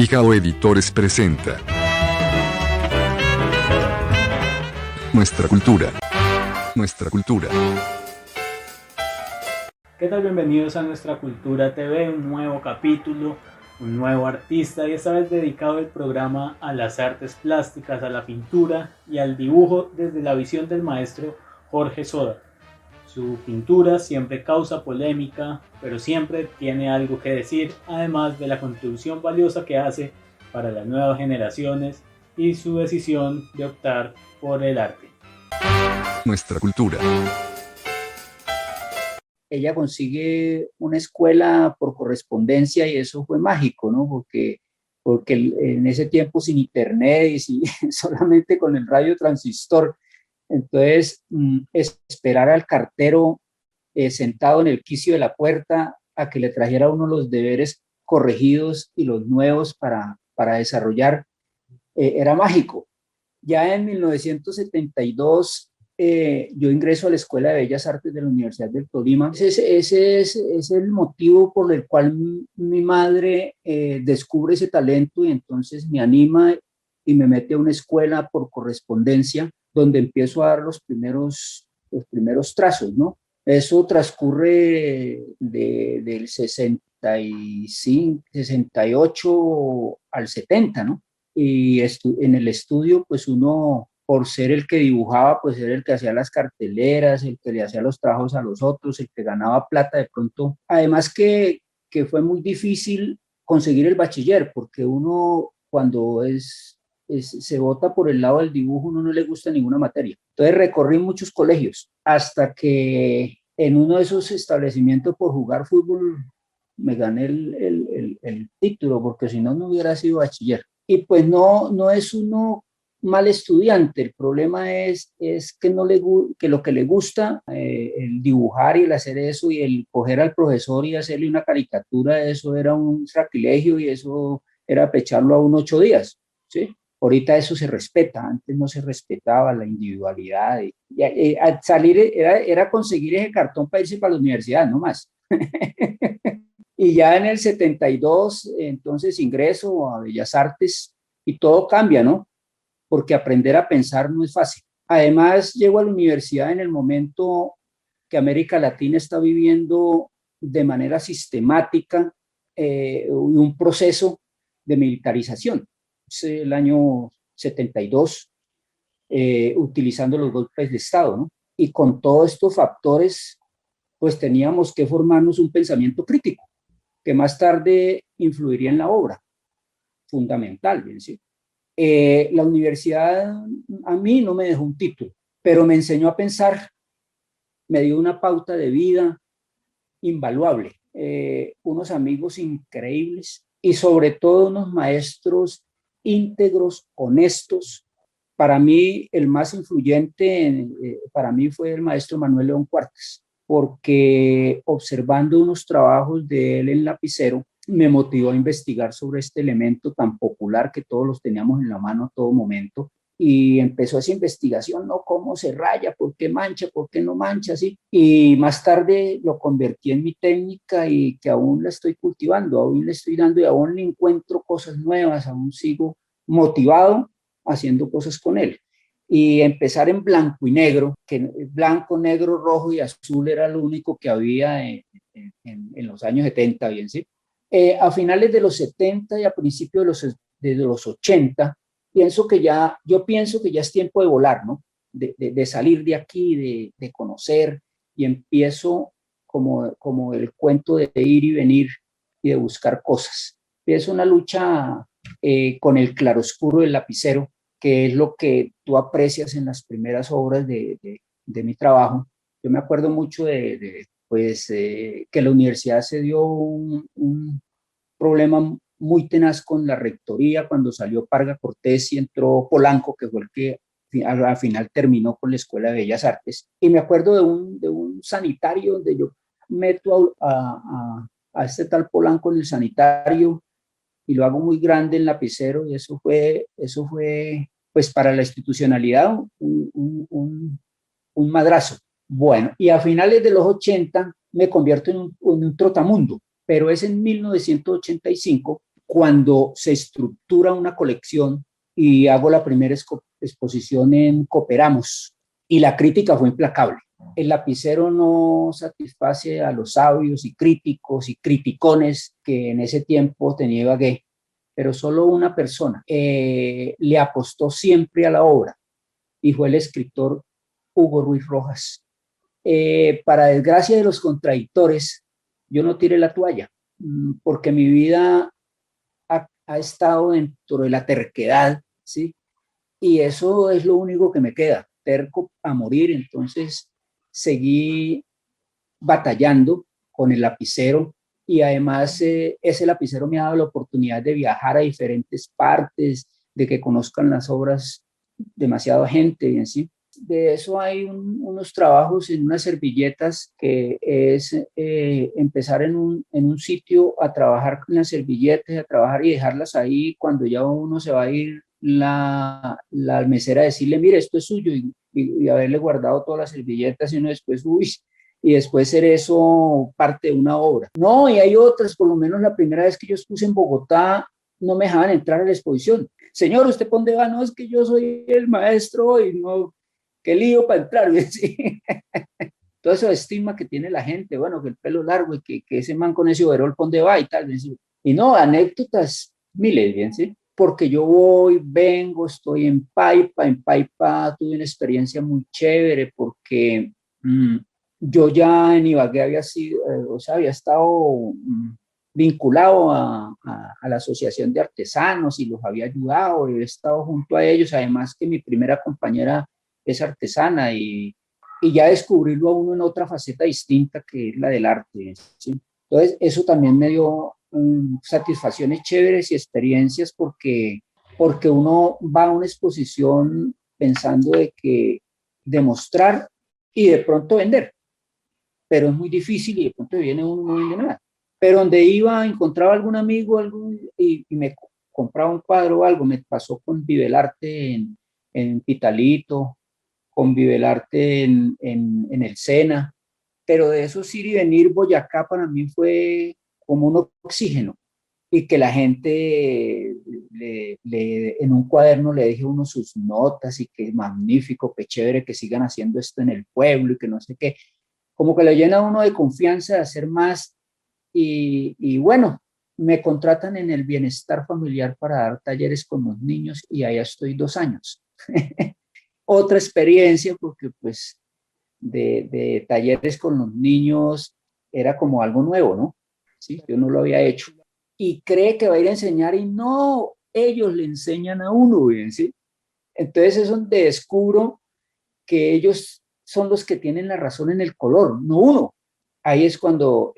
Pijao Editores presenta Nuestra Cultura. Nuestra Cultura. ¿Qué tal? Bienvenidos a Nuestra Cultura TV, un nuevo capítulo, un nuevo artista, y esta vez dedicado el programa a las artes plásticas, a la pintura y al dibujo desde la visión del maestro Jorge Soda. Su pintura siempre causa polémica, pero siempre tiene algo que decir, además de la contribución valiosa que hace para las nuevas generaciones y su decisión de optar por el arte. Nuestra Cultura. Ella consigue una escuela por correspondencia y eso fue mágico, ¿no? Porque en ese tiempo sin internet y solamente con el radio transistor, entonces esperar al cartero sentado en el quicio de la puerta a que le trajera uno los deberes corregidos y los nuevos para desarrollar, era mágico. Ya en 1972 yo ingreso a la Escuela de Bellas Artes de la Universidad del Tolima. Ese es el motivo por el cual mi madre descubre ese talento y entonces me anima y me mete a una escuela por correspondencia donde empiezo a dar los primeros trazos, ¿no? Eso transcurre del 65, 68 al 70, ¿no? Y en el estudio, pues uno, por ser el que dibujaba, pues era el que hacía las carteleras, el que le hacía los trabajos a los otros, el que ganaba plata de pronto. Además que fue muy difícil conseguir el bachiller, porque uno cuando se vota por el lado del dibujo, uno no le gusta ninguna materia. Entonces recorrí muchos colegios hasta que en uno de esos establecimientos por jugar fútbol me gané el título, porque si no, no hubiera sido bachiller. Y pues no es uno mal estudiante, el problema es que, que lo que le gusta, el dibujar y el hacer eso y el coger al profesor y hacerle una caricatura, eso era un sacrilegio y eso era pecharlo a 8 días, ¿sí? Ahorita eso se respeta, antes no se respetaba la individualidad. Al salir era conseguir ese cartón para irse para la universidad, no más. Y ya en el 72, entonces ingreso a Bellas Artes y todo cambia, ¿no? Porque aprender a pensar no es fácil. Además, llego a la universidad en el momento que América Latina está viviendo de manera sistemática un proceso de militarización. Es el año 72, utilizando los golpes de Estado, ¿no? Y con todos estos factores, pues teníamos que formarnos un pensamiento crítico, que más tarde influiría en la obra, fundamental, bien decir. La universidad a mí no me dejó un título, pero me enseñó a pensar, me dio una pauta de vida invaluable, unos amigos increíbles y sobre todo unos maestros íntegros, honestos. Para mí el más influyente para mí fue el maestro Manuel León Cuartas, porque observando unos trabajos de él en lapicero, me motivó a investigar sobre este elemento tan popular que todos los teníamos en la mano a todo momento. Y empezó esa investigación, ¿no? ¿Cómo se raya? ¿Por qué mancha? ¿Por qué no mancha? ¿Sí? Y más tarde lo convertí en mi técnica y que aún la estoy cultivando, aún le estoy dando y aún le encuentro cosas nuevas, aún sigo motivado haciendo cosas con él. Y empezar en blanco y negro, que blanco, negro, rojo y azul era lo único que había en los años 70, bien, ¿sí? A finales de los 70 y a principios de los 80, yo pienso que ya es tiempo de volar, ¿no? De salir de aquí, de conocer, y empiezo como el cuento de ir y venir y de buscar cosas. Es una lucha con el claroscuro del lapicero, que es lo que tú aprecias en las primeras obras de mi trabajo. Yo me acuerdo mucho que la universidad se dio un problema muy tenaz con la rectoría cuando salió Parga Cortés y entró Polanco, que fue el que al final terminó con la Escuela de Bellas Artes. Y me acuerdo de un sanitario donde yo meto a este tal Polanco en el sanitario y lo hago muy grande en lapicero, y eso fue pues para la institucionalidad un madrazo. Bueno, y a finales de los 80 me convierto en un trotamundo, pero es en 1985 cuando se estructura una colección y hago la primera exposición en Cooperamos, y la crítica fue implacable. El lapicero no satisface a los sabios y críticos y criticones que en ese tiempo tenía Ibagué, pero solo una persona le apostó siempre a la obra, y fue el escritor Hugo Ruiz Rojas. Para desgracia de los contradictores, yo no tiré la toalla, porque mi vida ha estado dentro de la terquedad, ¿sí? Y eso es lo único que me queda, terco a morir. Entonces seguí batallando con el lapicero, y además ese lapicero me ha dado la oportunidad de viajar a diferentes partes, de que conozcan las obras demasiada gente y así. De eso hay unos trabajos en unas servilletas, que es empezar en un sitio a trabajar con las servilletas, a trabajar y dejarlas ahí. Cuando ya uno se va a ir, la mesera decirle, mire, esto es suyo, y haberle guardado todas las servilletas, y uno después, uy, y después ser eso parte de una obra. No, y hay otras, por lo menos la primera vez que yo expuse en Bogotá, no me dejaban entrar a la exposición. Señor, ¿usted por dónde va? No, es que yo soy el maestro y no, qué lío para entrar. ¿Sí? Todo eso de estigma que tiene la gente, bueno, que el pelo largo y que ese man con ese overol, ¿por dónde va? Y tal. ¿Sí? Y no, anécdotas miles, ¿bien? ¿Sí? Porque yo voy, vengo, estoy en Paipa tuve una experiencia muy chévere, porque yo ya en Ibagué había sido, o sea, había estado vinculado a la Asociación de Artesanos, y los había ayudado, y he estado junto a ellos, además que mi primera compañera es artesana, y ya descubrirlo a uno en otra faceta distinta, que es la del arte, ¿sí? Entonces eso también me dio satisfacciones chéveres y experiencias, porque uno va a una exposición pensando de mostrar y de pronto vender, pero es muy difícil, y de pronto viene uno y no vende nada. Pero donde iba, encontraba algún amigo y me compraba un cuadro o algo. Me pasó con Vivelarte en Pitalito, con Vivelarte en el Sena, pero de esos ir y venir, Boyacá para mí fue como un oxígeno, y que la gente en un cuaderno le deje uno sus notas, y que magnífico, que chévere que sigan haciendo esto en el pueblo, y que no sé qué, como que le llena a uno de confianza de hacer más. Y bueno, me contratan en el bienestar familiar para dar talleres con los niños, y allá estoy 2 años. Otra experiencia, porque pues de talleres con los niños era como algo nuevo, ¿no? Sí, yo no lo había hecho. Y cree que va a ir a enseñar, y no, ellos le enseñan a uno, ¿bien? ¿Sí? Entonces es donde descubro que ellos son los que tienen la razón en el color, no uno. Ahí es cuando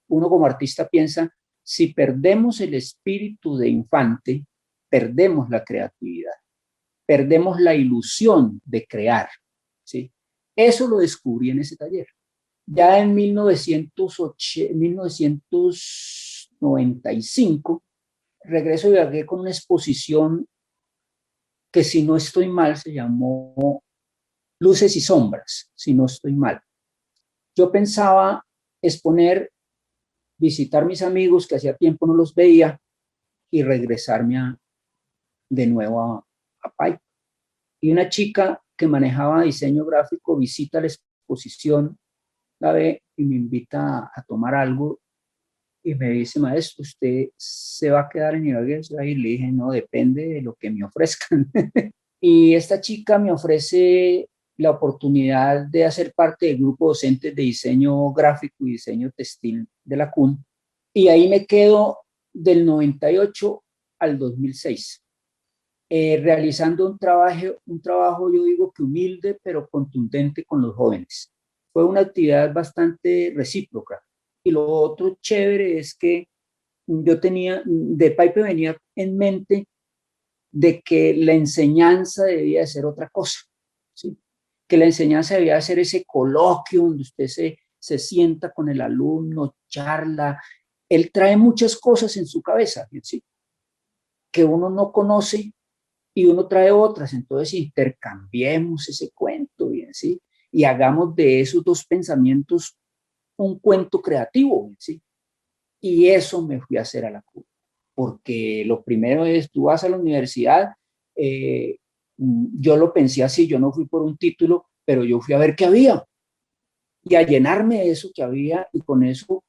uno como artista piensa, si perdemos el espíritu de infante, perdemos la creatividad, perdemos la ilusión de crear, ¿sí? Eso lo descubrí en ese taller. Ya en 1995, regreso y Ibagué con una exposición que, si no estoy mal, se llamó Luces y Sombras, si no estoy mal. Yo pensaba exponer, visitar mis amigos que hacía tiempo no los veía, y regresarme de nuevo a Paipa. Y una chica que manejaba diseño gráfico visita la exposición, la ve y me invita a tomar algo, y me dice, maestro, ¿usted se va a quedar en Ibagué? Y le dije, no, depende de lo que me ofrezcan. Y esta chica me ofrece la oportunidad de hacer parte del grupo docente de diseño gráfico y diseño textil de la CUN, y ahí me quedo del 98 al 2006, realizando un trabajo, yo digo que humilde, pero contundente con los jóvenes. Fue una actividad bastante recíproca. Y lo otro chévere es que yo tenía, de Paipe venía en mente de que la enseñanza debía de ser otra cosa, ¿sí? Que la enseñanza debía ser ese coloquio donde usted se sienta con el alumno, charla. Él trae muchas cosas en su cabeza, ¿sí? Que uno no conoce, y uno trae otras. Entonces intercambiemos ese cuento, ¿bien? ¿Sí? Y hagamos de esos dos pensamientos un cuento creativo, ¿sí? Y eso me fui a hacer a la Cuba. porque lo primero es, tú vas a la universidad, yo lo pensé así, yo no fui por un título, pero yo fui a ver qué había y a llenarme de eso que había y con eso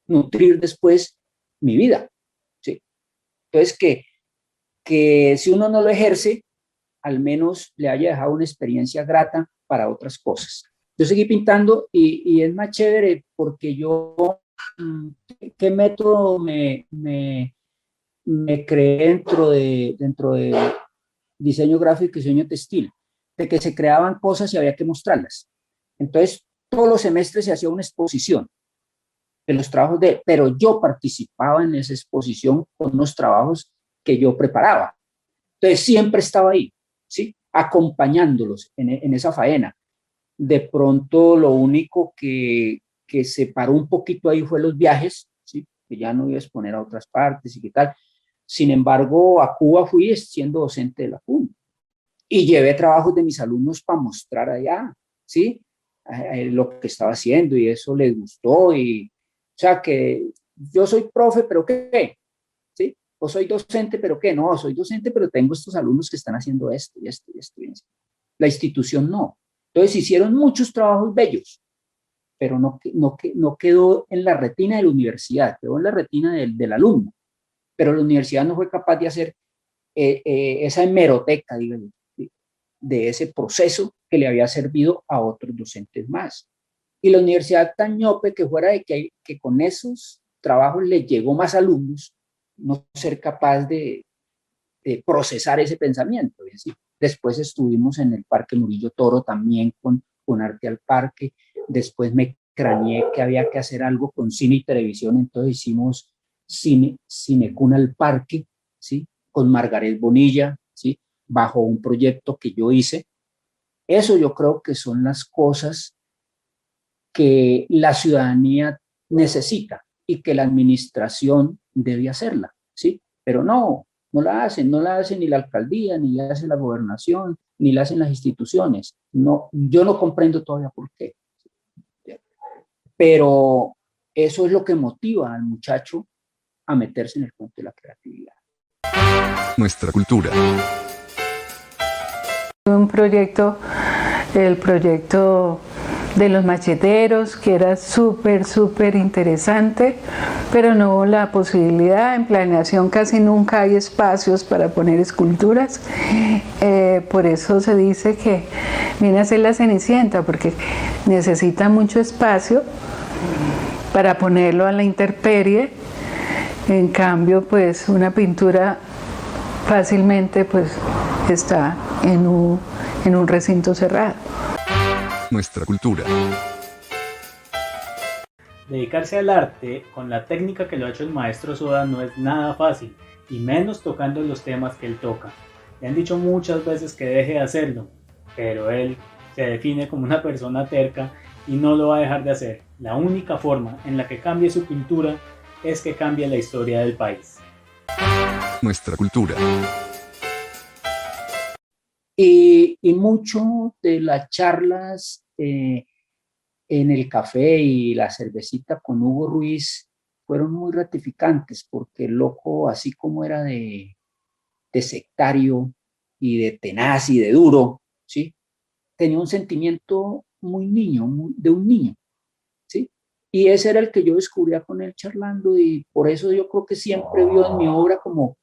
nutrir después mi vida, ¿sí? Entonces, que si uno no lo ejerce, al menos le haya dejado una experiencia grata para otras cosas. Yo seguí pintando y es más chévere porque yo, ¿qué método me creé dentro de diseño gráfico y diseño textil? De que se creaban cosas y había que mostrarlas. Entonces, todos los semestres se hacía una exposición de los trabajos pero yo participaba en esa exposición con los trabajos que yo preparaba. Entonces, siempre estaba ahí, ¿sí? Acompañándolos en esa faena. De pronto, lo único que se paró un poquito ahí fue los viajes, ¿sí? Que ya no iba a exponer a otras partes y qué tal. Sin embargo, a Cuba fui siendo docente de la CUN y llevé trabajos de mis alumnos para mostrar allá, ¿sí? Lo que estaba haciendo y eso les gustó y, o sea, que yo soy profe, pero ¿qué? ¿Sí? O soy docente, pero ¿qué? No, soy docente, pero tengo estos alumnos que están haciendo esto y esto y esto y esto. La institución no. Entonces hicieron muchos trabajos bellos, pero no quedó en la retina de la universidad, quedó en la retina del alumno. Pero la universidad no fue capaz de hacer esa hemeroteca, digamos, de ese proceso que le había servido a otros docentes más. Y la universidad tan ñope que fuera de que con esos trabajos le llegó más alumnos, no ser capaz de procesar ese pensamiento. ¿Sí? Después estuvimos en el Parque Murillo Toro también con Arte al Parque. Después me craneé que había que hacer algo con cine y televisión, entonces hicimos Cinecuna al Parque, ¿sí? Con Margaret Bonilla, ¿sí? Bajo un proyecto que yo hice. Eso yo creo que son las cosas que la ciudadanía necesita y que la administración debe hacerla, ¿sí? Pero no la hacen ni la alcaldía, ni la hace la gobernación, ni la hacen las instituciones. No, yo no comprendo todavía por qué. Pero eso es lo que motiva al muchacho a meterse en el cuento de la creatividad. Nuestra cultura. Un proyecto, el proyecto de los macheteros, que era súper interesante, pero no hubo la posibilidad. En planeación casi nunca hay espacios para poner esculturas, por eso se dice que viene a ser la Cenicienta, porque necesita mucho espacio para ponerlo a la intemperie. En cambio, pues una pintura fácilmente pues está en un recinto cerrado. Nuestra cultura. Dedicarse al arte con la técnica que lo ha hecho el maestro Soda no es nada fácil, y menos tocando los temas que él toca. Le han dicho muchas veces que deje de hacerlo, pero él se define como una persona terca y no lo va a dejar de hacer. La única forma en la que cambie su pintura es que cambie la historia del país. Nuestra cultura. Y mucho de las charlas en el café y la cervecita con Hugo Ruiz fueron muy gratificantes, porque el loco, así como era de sectario y de tenaz y de duro, ¿sí? Tenía un sentimiento muy niño, de un niño, ¿sí? Y ese era el que yo descubría con él charlando, y por eso yo creo que siempre vio en mi obra como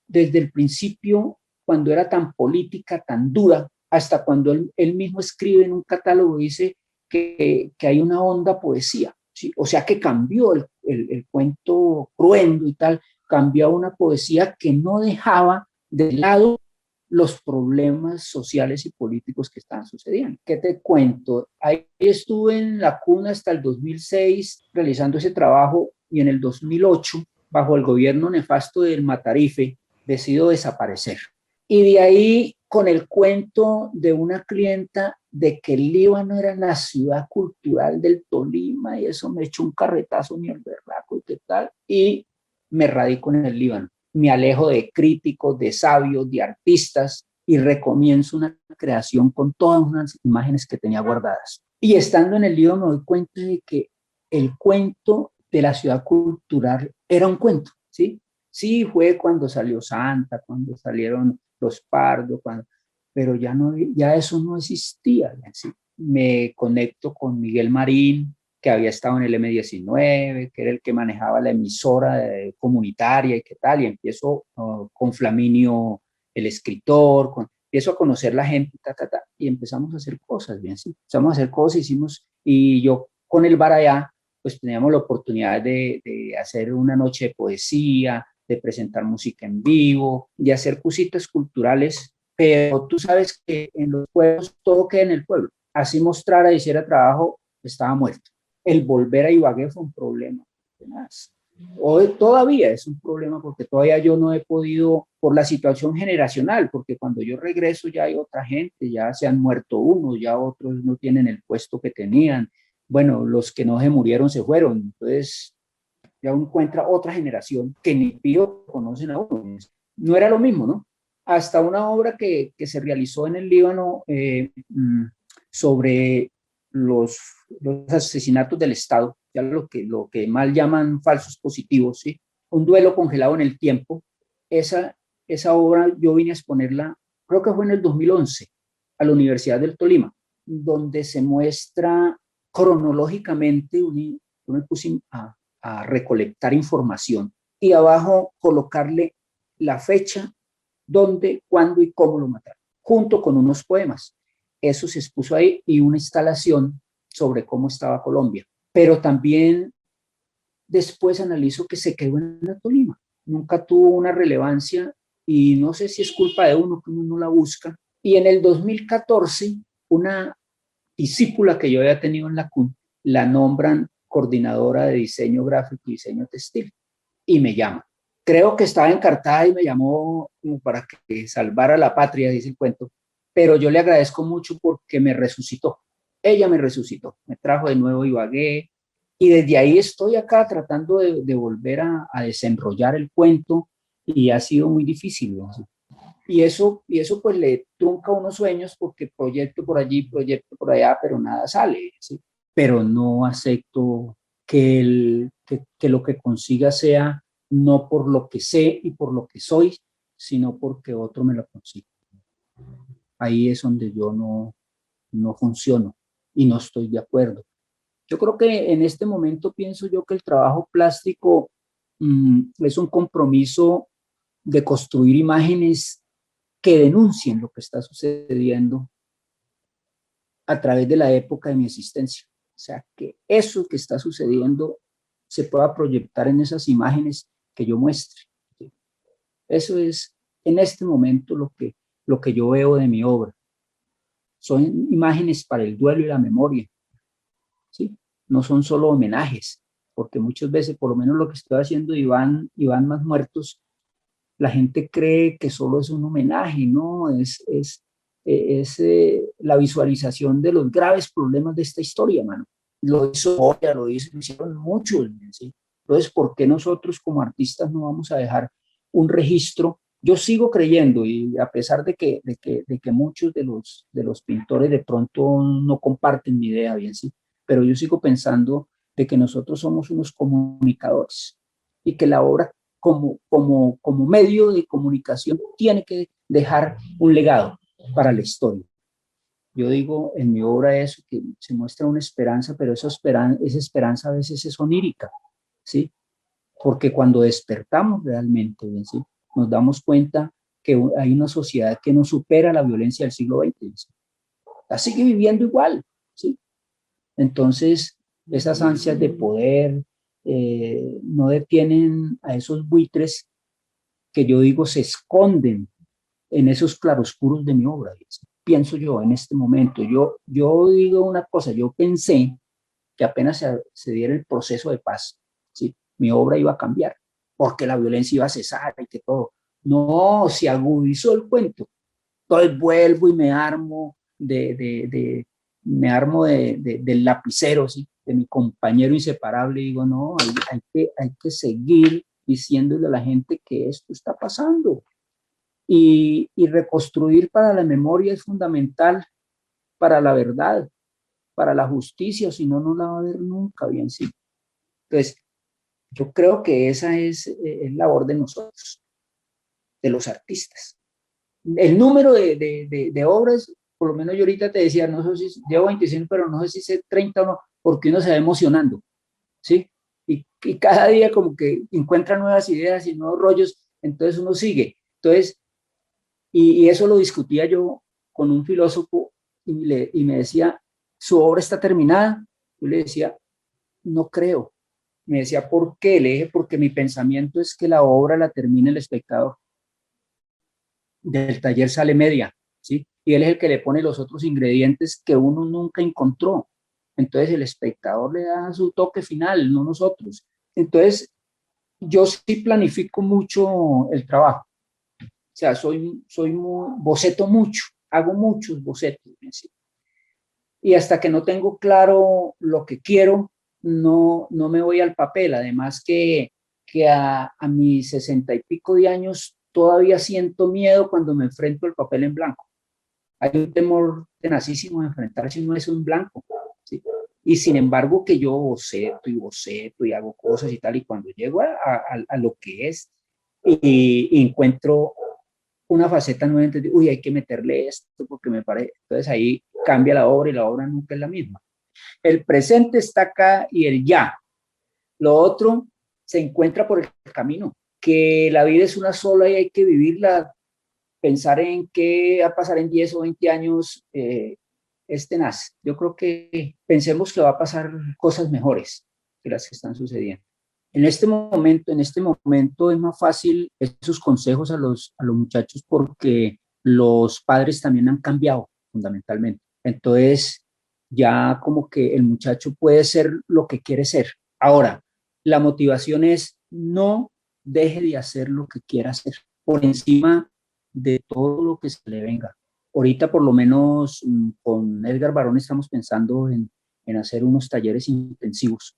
desde el principio, cuando era tan política, tan dura, hasta cuando él mismo escribe en un catálogo, dice que hay una honda poesía, ¿sí? O sea que cambió el cuento cruento y tal, cambió a una poesía que no dejaba de lado los problemas sociales y políticos que estaban sucediendo. ¿Qué te cuento? Ahí estuve en la CUN hasta el 2006 realizando ese trabajo, y en el 2008, bajo el gobierno nefasto del Matarife, decido desaparecer. Y de ahí, con el cuento de una clienta de que el Líbano era la ciudad cultural del Tolima, y eso me echó un carretazo ni el berraco y qué tal, y me radico en el Líbano. Me alejo de críticos, de sabios, de artistas, y recomienzo una creación con todas unas imágenes que tenía guardadas. Y estando en el Líbano me doy cuenta de que el cuento de la ciudad cultural era un cuento, ¿sí? Sí, fue cuando salió Santa, cuando salieron los Pardos, pero ya, no, ya eso no existía. ¿Sí? Me conecto con Miguel Marín, que había estado en el M19, que era el que manejaba la emisora comunitaria y qué tal, y empiezo con Flaminio, el escritor, empiezo a conocer la gente, y empezamos a hacer cosas, bien, sí, empezamos a hacer cosas, y yo con el Barayá, pues teníamos la oportunidad de hacer una noche de poesía, de presentar música en vivo, de hacer cositas culturales, pero tú sabes que en los pueblos todo queda en el pueblo. Así mostrara, hiciera trabajo, estaba muerto. El volver a Ibagué fue un problema. Hoy todavía es un problema porque todavía yo no he podido, por la situación generacional, porque cuando yo regreso ya hay otra gente, ya se han muerto unos, ya otros no tienen el puesto que tenían. Bueno, los que no se murieron se fueron. Entonces, ya uno encuentra otra generación que ni pío conocen a uno. No era lo mismo, ¿no? Hasta una obra que se realizó en el Líbano sobre los asesinatos del Estado, ya lo que mal llaman falsos positivos, ¿sí? Un duelo congelado en el tiempo. Esa obra yo vine a exponerla, creo que fue en el 2011, a la Universidad del Tolima, donde se muestra cronológicamente, yo me puse a recolectar información y abajo colocarle la fecha, dónde, cuándo y cómo lo mataron, junto con unos poemas. Eso se expuso ahí y una instalación sobre cómo estaba Colombia. Pero también después analizo que se quedó en la Tolima. Nunca tuvo una relevancia y no sé si es culpa de uno que uno no la busca. Y en el 2014, una discípula que yo había tenido en la CUN, la nombran coordinadora de diseño gráfico y diseño textil y me llama. Creo que estaba encartada y me llamó como para que salvara la patria, dice el cuento, pero yo le agradezco mucho porque me resucitó. Ella me resucitó, me trajo de nuevo Ibagué y desde ahí estoy acá tratando de volver a desenrollar el cuento y ha sido muy difícil, ¿no? Y eso pues le trunca unos sueños porque proyecto por allí, proyecto por allá, pero nada sale, ¿sí? Pero no acepto que lo que consiga sea no por lo que sé y por lo que soy, sino porque otro me lo consiga. Ahí es donde yo no funciono y no estoy de acuerdo. Yo creo que en este momento pienso yo que el trabajo plástico es un compromiso de construir imágenes que denuncien lo que está sucediendo a través de la época de mi existencia. O sea, que eso que está sucediendo se pueda proyectar en esas imágenes que yo muestre. ¿Sí? Eso es en este momento lo que yo veo de mi obra. Son imágenes para el duelo y la memoria. ¿Sí? No son solo homenajes, porque muchas veces, por lo menos lo que estoy haciendo Iván Más Muertos, la gente cree que solo es un homenaje, ¿no? Es la visualización de los graves problemas de esta historia, mano. Lo hicieron muchos, ¿sí? Entonces, ¿por qué nosotros como artistas no vamos a dejar un registro? Yo sigo creyendo, y a pesar de que muchos de los pintores de pronto no comparten mi idea, bien, sí, pero yo sigo pensando de que nosotros somos unos comunicadores y que la obra como medio de comunicación tiene que dejar un legado para la historia. Yo digo en mi obra eso, que se muestra una esperanza, pero esa esperanza a veces es onírica, ¿sí? Porque cuando despertamos realmente, ¿sí? Nos damos cuenta que hay una sociedad que no supera la violencia del siglo XX, ¿sí? La sigue viviendo igual, ¿sí? Entonces, esas ansias de poder no detienen a esos buitres que yo digo se esconden en esos claroscuros de mi obra. Pienso yo en este momento, yo digo una cosa, yo pensé que apenas se diera el proceso de paz, ¿sí? Mi obra iba a cambiar, porque la violencia iba a cesar y que todo. No, se agudizó el cuento. Entonces vuelvo y me armo del lapicero, ¿sí? De mi compañero inseparable, y digo, no, hay que seguir diciéndole a la gente que esto está pasando. Y reconstruir para la memoria es fundamental para la verdad, para la justicia, si no, no la va a haber nunca, bien, sí. Entonces, Yo creo que esa es labor de nosotros, de los artistas. El número de obras, por lo menos yo ahorita te decía, no sé si llevo 25, pero no sé si sé 30 o no, porque uno se va emocionando, ¿sí? Y cada día como que encuentra nuevas ideas y nuevos rollos, entonces uno sigue. Entonces, y eso lo discutía yo con un filósofo y me decía, ¿su obra está terminada? Yo le decía, no creo. Me decía, ¿por qué? Le dije, porque mi pensamiento es que la obra la termina el espectador. Del taller sale media, ¿sí? Y él es el que le pone los otros ingredientes que uno nunca encontró. Entonces el espectador le da su toque final, no nosotros. Entonces yo sí planifico mucho el trabajo. O sea, boceto mucho, hago muchos bocetos. ¿Sí? Y hasta que no tengo claro lo que quiero, no me voy al papel. Además que a mis 60 y pico de años todavía siento miedo cuando me enfrento al papel en blanco. Hay un temor tenacísimo de enfrentarse uno a eso en blanco. ¿Sí? Y sin embargo que yo boceto y hago cosas y tal, y cuando llego a lo que es y encuentro una faceta nueva, entonces, uy, hay que meterle esto porque me parece. Entonces ahí cambia la obra y la obra nunca es la misma. El presente está acá y el ya. Lo otro se encuentra por el camino, que la vida es una sola y hay que vivirla. Pensar en qué va a pasar en 10 o 20 años es tenaz. Yo creo que pensemos que va a pasar cosas mejores que las que están sucediendo. En este momento es más fácil esos consejos a los muchachos porque los padres también han cambiado fundamentalmente. Entonces ya como que el muchacho puede ser lo que quiere ser. Ahora, la motivación es no deje de hacer lo que quiera hacer por encima de todo lo que se le venga. Ahorita por lo menos con Edgar Barón estamos pensando en hacer unos talleres intensivos.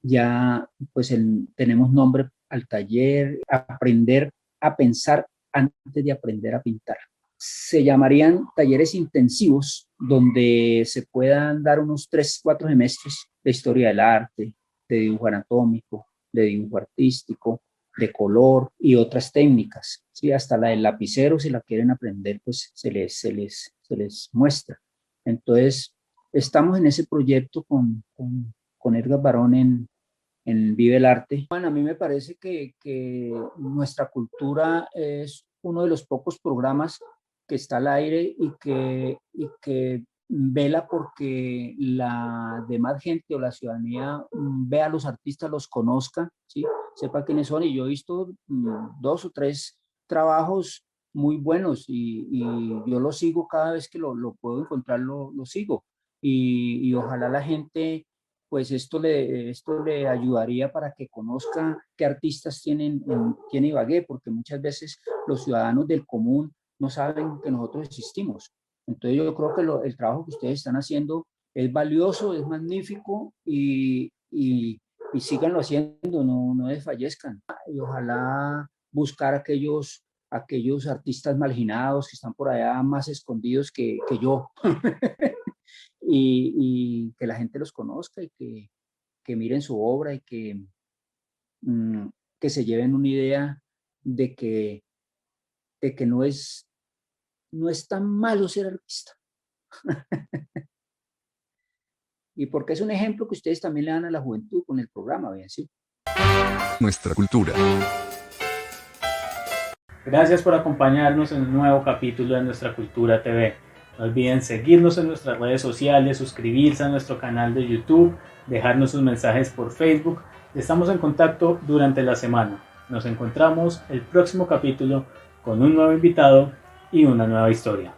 Ya pues tenemos nombre al taller, aprender a pensar antes de aprender a pintar. Se llamarían talleres intensivos donde se puedan dar unos 3, 4 semestres de historia del arte, de dibujo anatómico, de dibujo artístico, de color y otras técnicas, ¿sí? Hasta la del lapicero, si la quieren aprender, pues se les muestra. Entonces, estamos en ese proyecto con Edgar Barón en Vive el Arte. Bueno, a mí me parece que Nuestra Cultura es uno de los pocos programas que está al aire y que vela porque la demás gente o la ciudadanía vea a los artistas, los conozca, ¿sí? Sepa quiénes son. Y yo he visto 2 o 3 trabajos muy buenos y yo los sigo cada vez que lo puedo encontrar, lo sigo. Y ojalá la gente, pues esto le ayudaría para que conozca qué artistas tiene Ibagué, porque muchas veces los ciudadanos del común no saben que nosotros existimos. Entonces yo creo que el trabajo que ustedes están haciendo es valioso, es magnífico y síganlo haciendo, no desfallezcan. Y ojalá buscar aquellos artistas marginados que están por allá más escondidos que yo y que la gente los conozca y que miren su obra y que se lleven una idea de que no es tan malo ser artista. Y porque es un ejemplo que ustedes también le dan a la juventud con el programa, ¿bien? ¿Sí? Nuestra cultura. Gracias por acompañarnos en un nuevo capítulo de Nuestra Cultura TV. No olviden seguirnos en nuestras redes sociales, suscribirse a nuestro canal de YouTube, dejarnos sus mensajes por Facebook. Estamos en contacto durante la semana. Nos encontramos el próximo capítulo con un nuevo invitado y una nueva historia.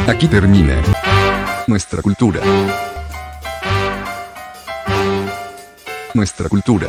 Aquí termina Nuestra Cultura. Nuestra Cultura.